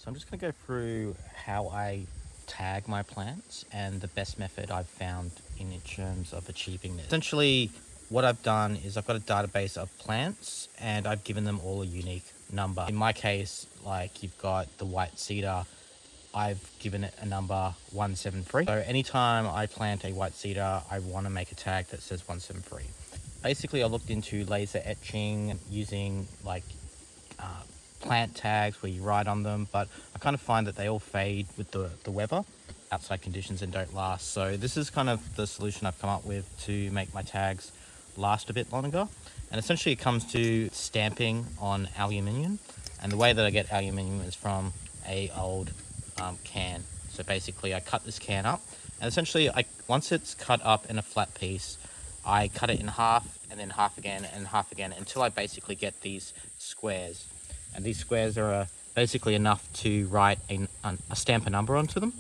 So I'm just going to go through how I tag my plants and the best method I've found in terms of achieving this. Essentially, what I've done is I've got a database of plants and I've given them all a unique number. In my case, like you've got the white cedar, I've given it a number 173. So anytime I plant a white cedar, I want to make a tag that says 173. Basically, I looked into laser etching using like plant tags where you write on them, but I kind of find that they all fade with the weather, outside conditions, and don't last. So this is kind of the solution I've come up with to make my tags last a bit longer. And essentially it comes to stamping on aluminium. And the way that I get aluminium is from a old can. So basically I cut this can up, and essentially once it's cut up in a flat piece, I cut it in half and then half again and half again until I basically get these squares. And these squares are basically enough to write a stamp a number onto them.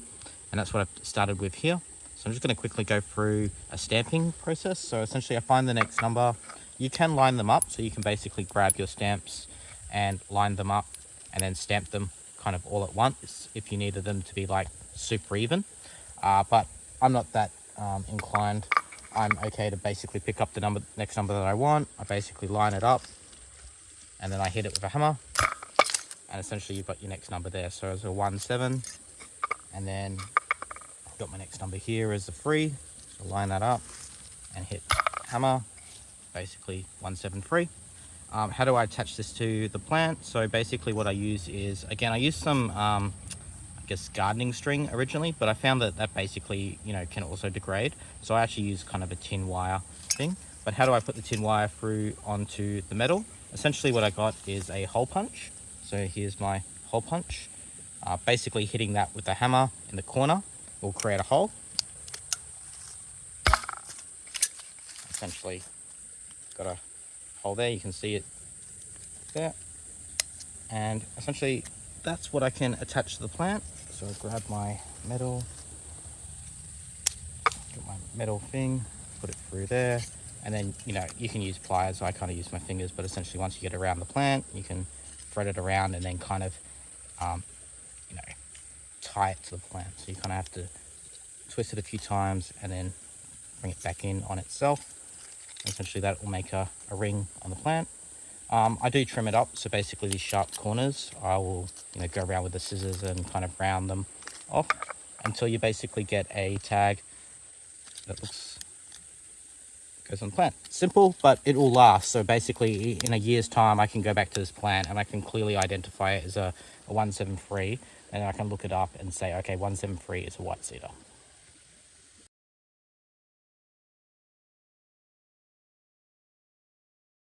And that's what I've started with here. So I'm just going to quickly go through a stamping process. So essentially I find the next number. You can line them up, so you can basically grab your stamps and line them up and then stamp them kind of all at once if you needed them to be like super even. But I'm not that inclined. I'm okay to basically pick up the next number that I want. I basically line it up and then I hit it with a hammer, and essentially you've got your next number there. So it's a 1 7, and then I've got my next number here as a 3. So line that up and hit hammer, basically 173. How do I attach this to the plant? So basically what I use is, again, I use some I guess gardening string originally, but I found that basically, you know, can also degrade. So I actually use kind of a tin wire thing. But how do I put the tin wire through onto the metal? Essentially what I got is a hole punch. So here's my hole punch. Basically hitting that with a hammer in the corner will create a hole. Essentially got a hole there, you can see it there. And essentially that's what I can attach to the plant. So I grab my metal, get my metal thing, put it through there, and then, you know, you can use pliers. I kind of use my fingers, but essentially once you get around the plant, you can thread it around and then kind of, you know, tie it to the plant. So you kind of have to twist it a few times and then bring it back in on itself. And essentially that will make a ring on the plant. I do trim it up, so basically these sharp corners, I will, you know, go around with the scissors and kind of round them off until you basically get a tag that goes on the plant. Simple, but it will last. So basically in a year's time, I can go back to this plant and I can clearly identify it as a 173, and I can look it up and say, okay, 173 is a white cedar.